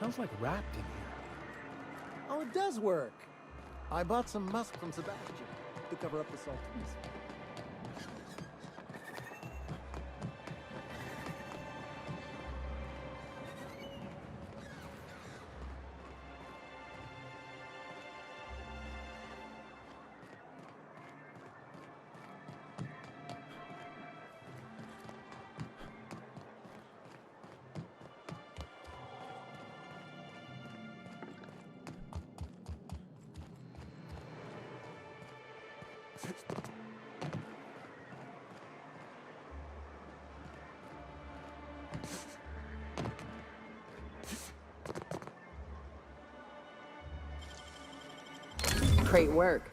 Smells like wrapped in here. Oh, it does work. I bought some musk from Sebastian to cover up the saltiness. Great work.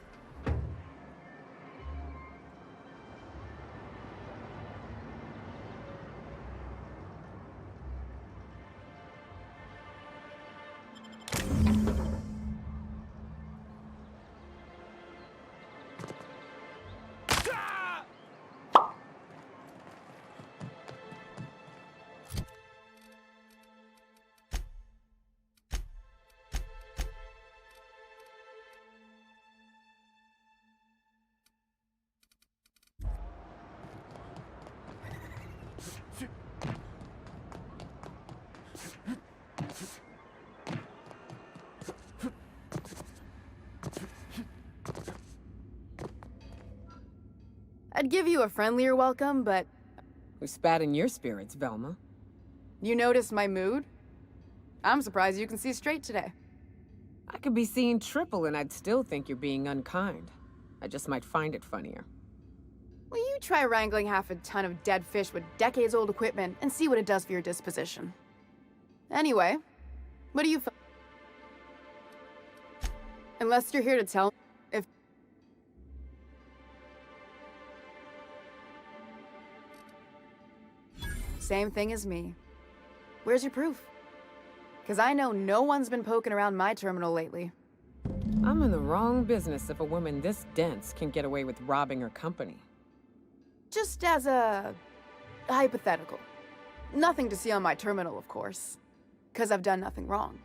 I'd give you a friendlier welcome, but We spat in your spirits, Velma. you noticed my mood? I'm surprised you can see straight today. I could be seeing triple and I'd still think you're being unkind. I just might find it funnier. Will you try wrangling half a ton of dead fish with decades-old equipment and see what it does for your disposition? Anyway, what do you Unless you're here to tell if... Same thing as me. Where's your proof? Because I know no one's been poking around my terminal lately. I'm in the wrong business if a woman this dense can get away with robbing her company. Just as a hypothetical. Nothing to see on my terminal, of course. Because I've done nothing wrong.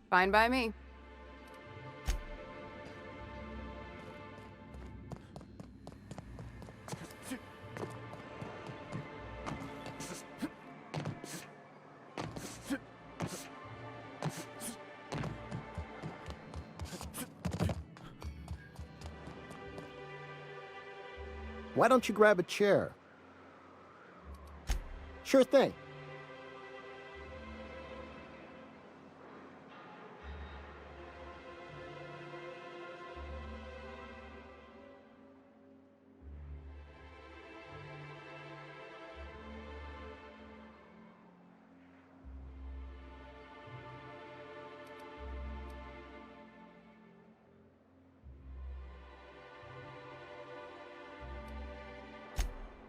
Fine by me. Why don't you grab a chair? Sure thing.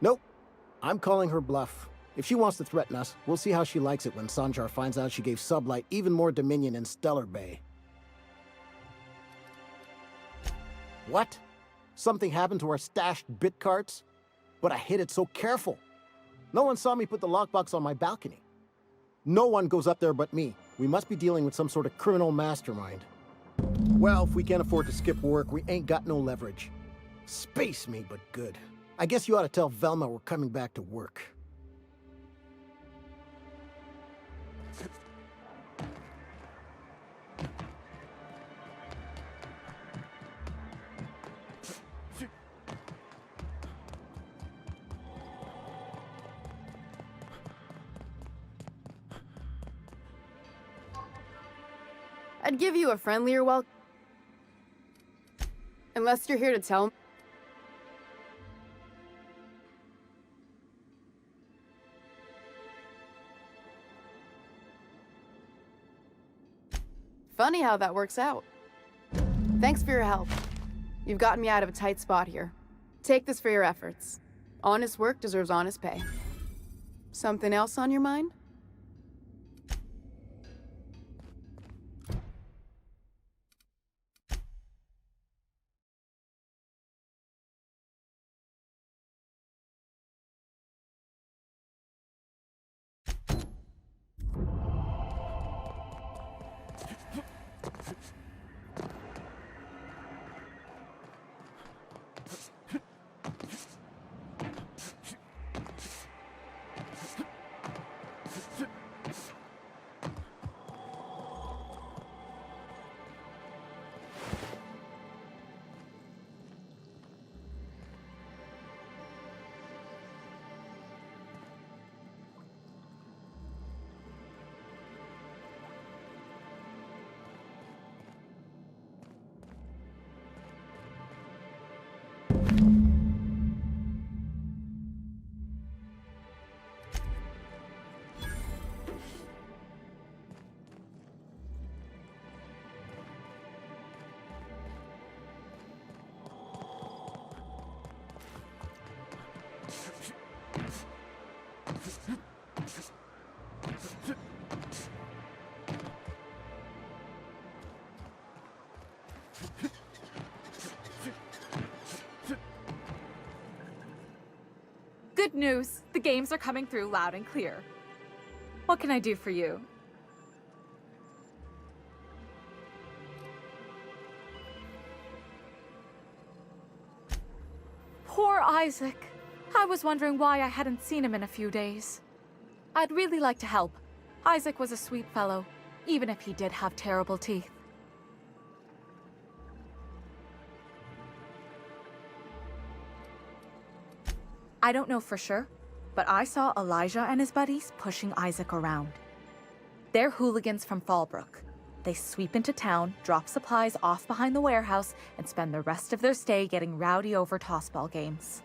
Nope. I'm calling her bluff. If she wants to threaten us, we'll see how she likes it when Sanjar finds out she gave Sublight even more dominion in Stellar Bay. What? Something happened to our stashed bit carts? But I hid it so careful. No one saw me put the lockbox on my balcony. No one goes up there but me. We must be dealing with some sort of criminal mastermind. Well, if we can't afford to skip work, we ain't got no leverage. Space me, but good. I guess you ought to tell Velma we're coming back to work. I'd give you a friendlier welcome. Unless you're here to tell... Funny how that works out. Thanks for your help. You've gotten me out of a tight spot here. Take this for your efforts. Honest work deserves honest pay. Something else on your mind? Good news. The games are coming through loud and clear. What can I do for you? Poor Isaac. I was wondering why I hadn't seen him in a few days. I'd really like to help. Isaac was a sweet fellow, even if he did have terrible teeth. I don't know for sure, but I saw Elijah and his buddies pushing Isaac around. They're hooligans from Fallbrook. They sweep into town, drop supplies off behind the warehouse, and spend the rest of their stay getting rowdy over tossball games.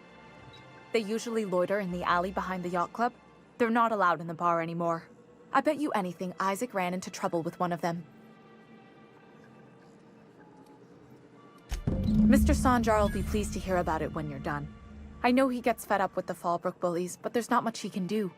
They usually loiter in the alley behind the yacht club. They're not allowed in the bar anymore. I bet you anything Isaac ran into trouble with one of them. Mr. Sanjar will be pleased to hear about it when you're done. I know he gets fed up with the Fallbrook bullies, but there's not much he can do.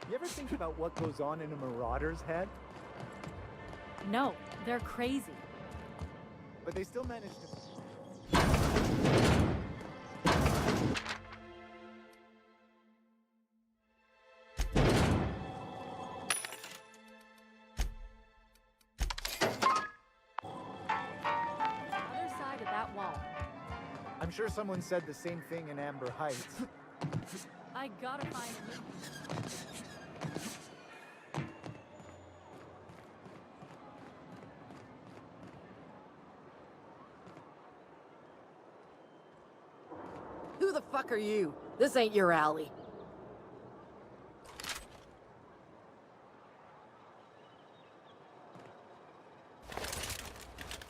You ever think about what goes on in a marauder's head? No, they're crazy. But they still manage to... Other side of that wall. I'm sure someone said the same thing in Amber Heights. I gotta find him. Who the fuck are you? This ain't your alley.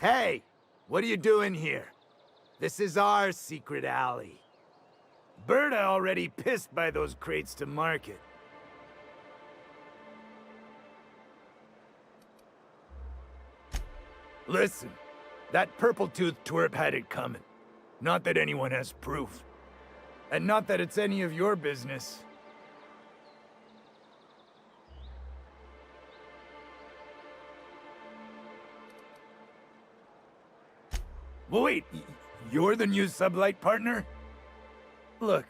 Hey! What are you doing here? This is our secret alley. Berta already pissed by those crates to market. Listen, that purple-toothed twerp had it coming. Not that anyone has proof. And not that it's any of your business. Well, wait, you're the new sublight partner? Look,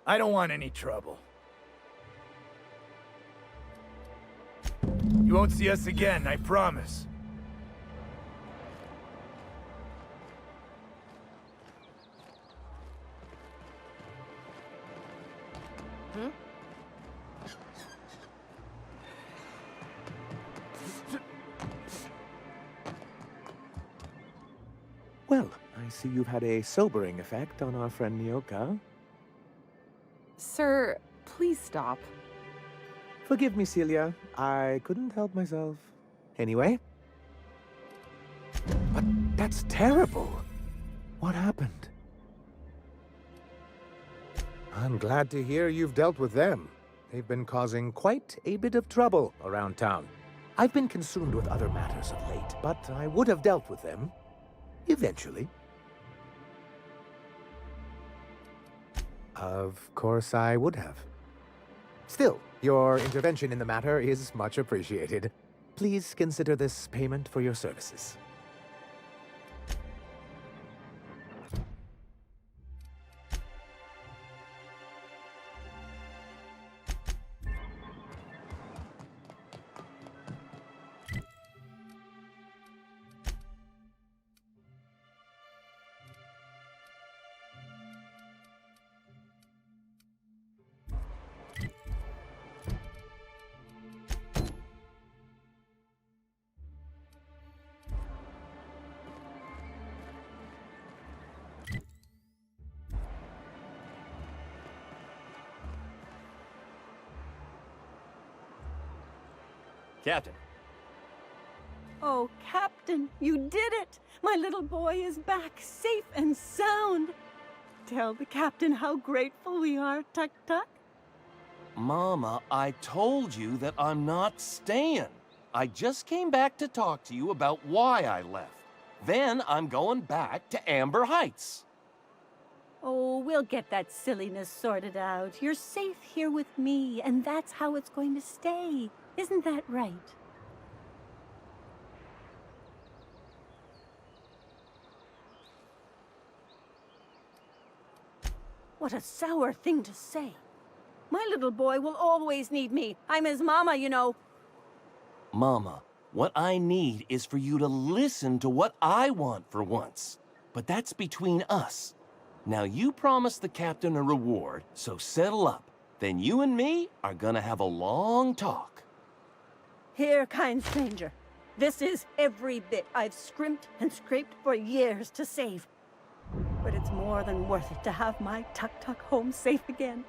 I don't want any trouble. You won't see us again, I promise. Well, I see you've had a sobering effect on our friend Nyoka. Sir, please stop. Forgive me, Celia. I couldn't help myself. Anyway. But that's terrible. What happened? I'm glad to hear you've dealt with them. They've been causing quite a bit of trouble around town. I've been consumed with other matters of late, but I would have dealt with them. Eventually. Of course I would have. Still, your intervention in the matter is much appreciated. Please consider this payment for your services. Captain. Oh, Captain, you did it! My little boy is back, safe and sound. Tell the Captain how grateful we are, Tuk Tuk. Mama, I told you that I'm not staying. I just came back to talk to you about why I left. Then I'm going back to Amber Heights. Oh, we'll get that silliness sorted out. You're safe here with me, and that's how it's going to stay. Isn't that right? What a sour thing to say. My little boy will always need me. I'm his mama, you know. Mama, what I need is for you to listen to what I want for once. But that's between us. Now you promised the captain a reward, so settle up. Then you and me are gonna have a long talk. Here, kind stranger. This is every bit I've scrimped and scraped for years to save. But it's more than worth it to have my Tuk Tuk home safe again.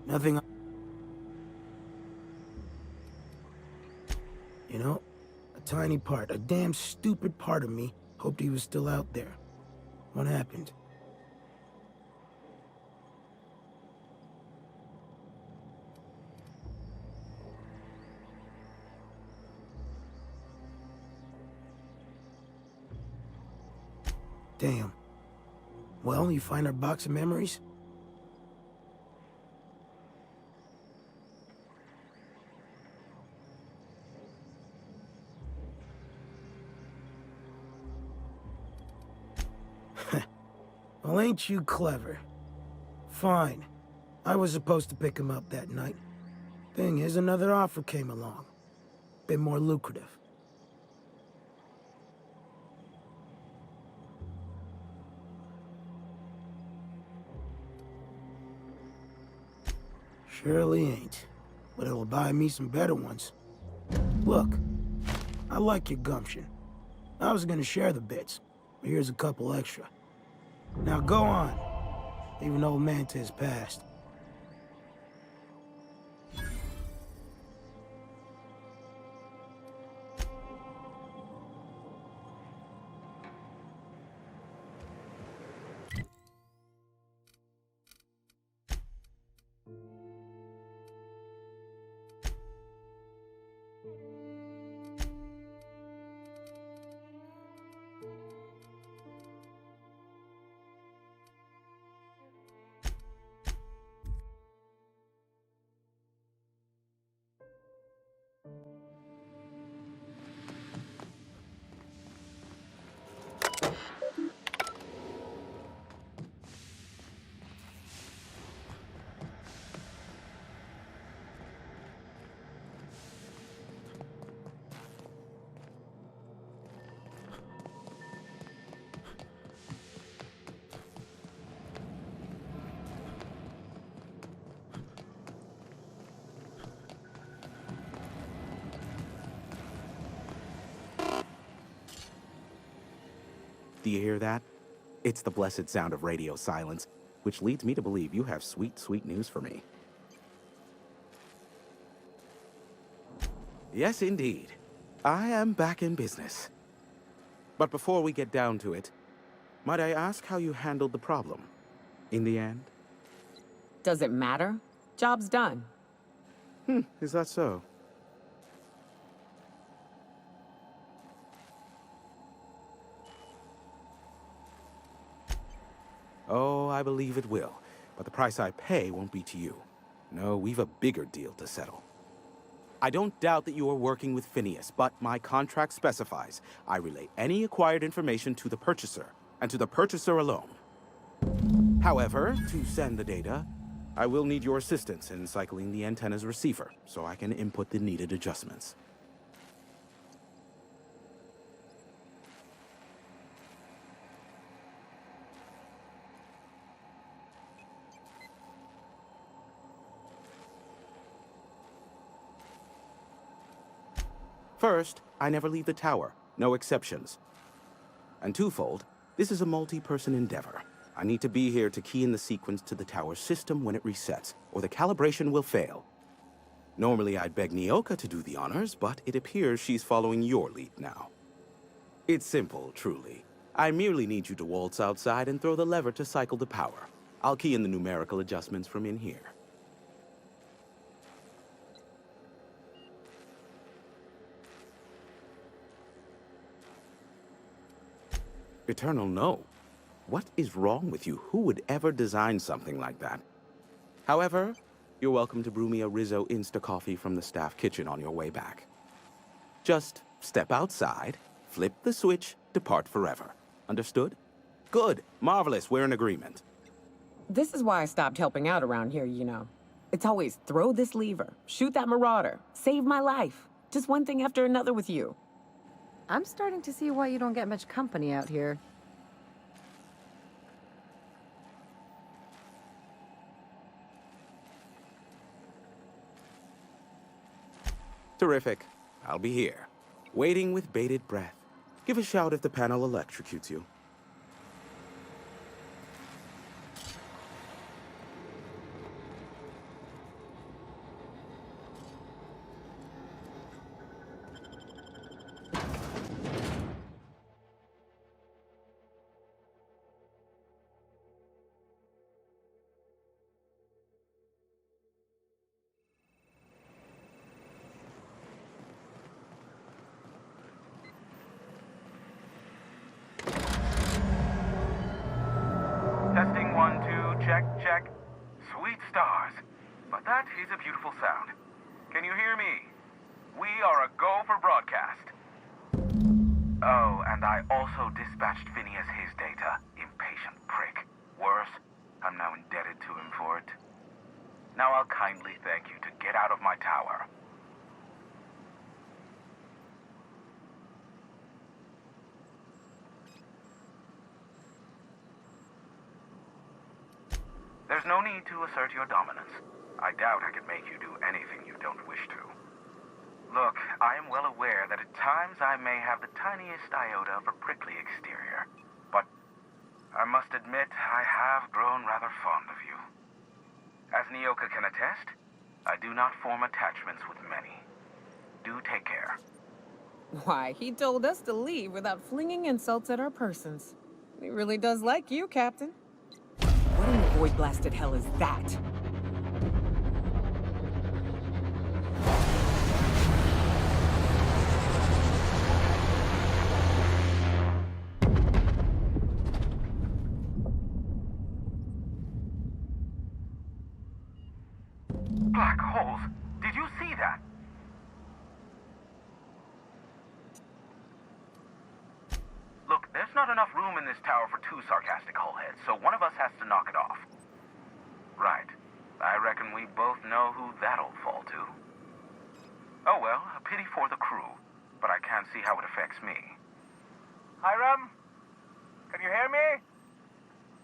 Nothing. You know, a tiny part, a damn stupid part of me hoped he was still out there. What happened? Damn. Well, you find our box of memories? Well, ain't you clever? Fine. I was supposed to pick him up that night. Thing is, another offer came along. Bit more lucrative. Surely ain't. But it'll buy me some better ones. Look, I like your gumption. I was gonna share the bits, but here's a couple extra. Now go on. Even old Manta's past. Do you hear that? It's the blessed sound of radio silence, which leads me to believe you have sweet, sweet news for me. Yes, indeed. I am back in business. But before we get down to it, might I ask how you handled the problem? In the end? Does it matter? Job's done. Is that so? Oh, I believe it will. But the price I pay won't be to you. No, we've a bigger deal to settle. I don't doubt that you are working with Phineas, but my contract specifies I relay any acquired information to the purchaser, and to the purchaser alone. However, to send the data, I will need your assistance in cycling the antenna's receiver, so I can input the needed adjustments. First, I never leave the tower, no exceptions. And twofold, this is a multi-person endeavor. I need to be here to key in the sequence to the tower's system when it resets, or the calibration will fail. Normally I'd beg Nyoka to do the honors, but it appears she's following your lead now. It's simple, truly. I merely need you to waltz outside and throw the lever to cycle the power. I'll key in the numerical adjustments from in here. Eternal, no. What is wrong with you? Who would ever design something like that? However, you're welcome to brew me a Rizzo Insta-Coffee from the staff kitchen on your way back. Just step outside, flip the switch, depart forever. Understood? Good. Marvelous. We're in agreement. This is why I stopped helping out around here, you know. It's always throw this lever, shoot that marauder, save my life. Just one thing after another with you. I'm starting to see why you don't get much company out here. Terrific. I'll be here, waiting with bated breath. Give a shout if the panel electrocutes you. check. Sweet stars. But that is a beautiful sound. Can you hear me? We are a go for broadcast. Oh, and I also dispatched Phineas his data. Impatient prick. Worse, I'm now indebted to him for it. Now I'll kindly thank you to get out of my tower. There's no need to assert your dominance. I doubt I could make you do anything you don't wish to. Look, I am well aware that at times I may have the tiniest iota of a prickly exterior, but I must admit I have grown rather fond of you. As Nyoka can attest, I do not form attachments with many. Do take care. Why, he told us to leave without flinging insults at our persons. He really does like you, Captain. What in the void-blasted hell is that? Black holes! Did you see that? Look, there's not enough room in this tower for two sarcastic hullheads, so one of us has to knock it off. Right. I reckon we both know who that'll fall to. Oh well, a pity for the crew, but I can't see how it affects me. Hiram? Can you hear me?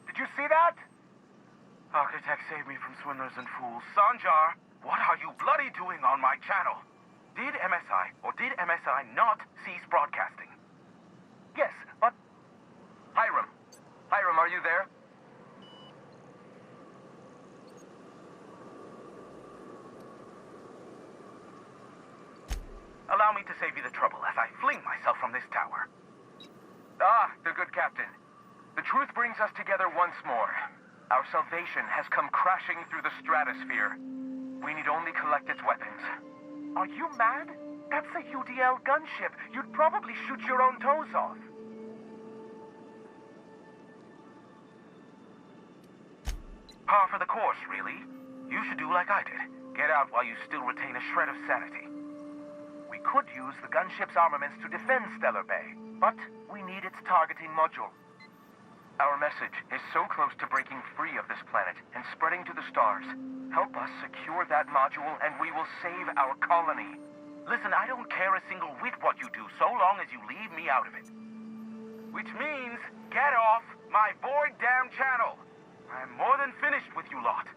Did you see that? Architect, save me from swindlers and fools. Sanjar, what are you bloody doing on my channel? Did MSI or did MSI not cease broadcasting? Yes, but... Hiram! Hiram, are you there? Allow me to save you the trouble as I fling myself from this tower. Ah, the good captain. The truth brings us together once more. Our salvation has come crashing through the stratosphere. We need only collect its weapons. Are you mad? That's a UDL gunship. You'd probably shoot your own toes off. Par for the course, really. You should do like I did. Get out while you still retain a shred of sanity. We could use the gunship's armaments to defend Stellar Bay, but we need its targeting module. Our message is so close to breaking free of this planet and spreading to the stars. Help us secure that module and we will save our colony. Listen, I don't care a single whit what you do, so long as you leave me out of it. Which means, get off my void damn channel. I'm more than finished with you lot.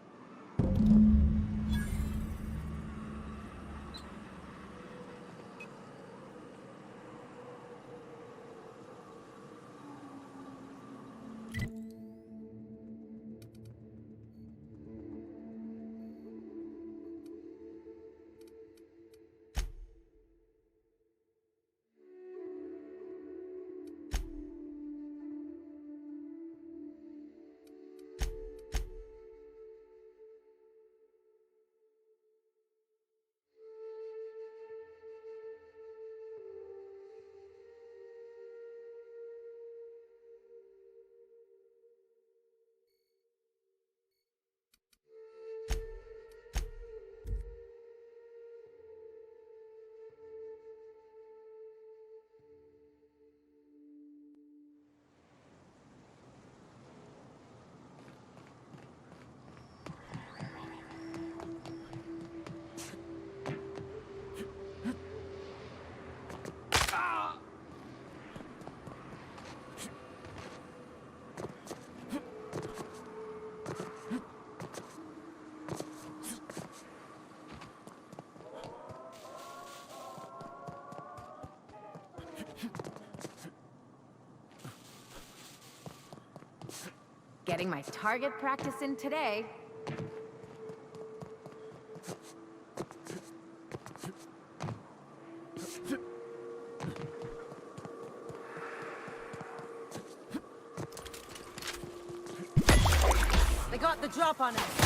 Getting my target practice in today. They got the drop on us.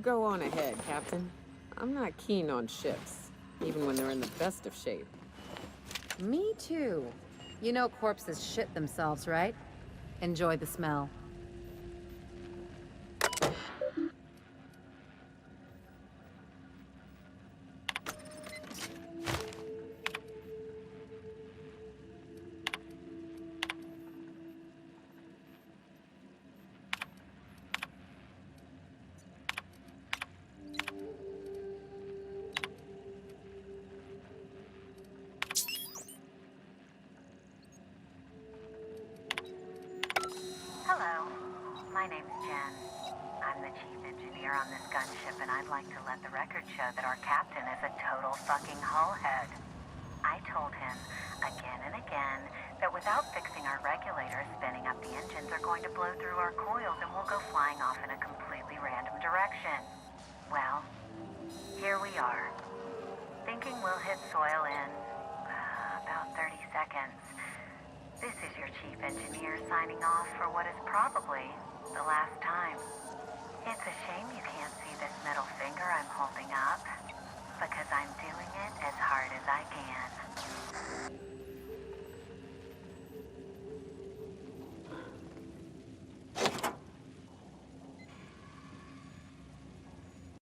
go on ahead, Captain. I'm not keen on ships, even when they're in the best of shape. Me too. You know corpses shit themselves, right? Enjoy the smell. Hello, my name's Jen. I'm the chief engineer on this gunship, and I'd like to let the record show that our captain is a total fucking hullhead. I told him, again and again, that without fixing our regulators, spinning up the engines are going to blow through our coils and we'll go flying off in a completely random direction. Well, here we are. Thinking we'll hit soil in about 30 seconds. This is your chief engineer signing off for what is probably the last time. It's a shame you can't see this middle finger I'm holding up, because I'm doing it as hard as I can.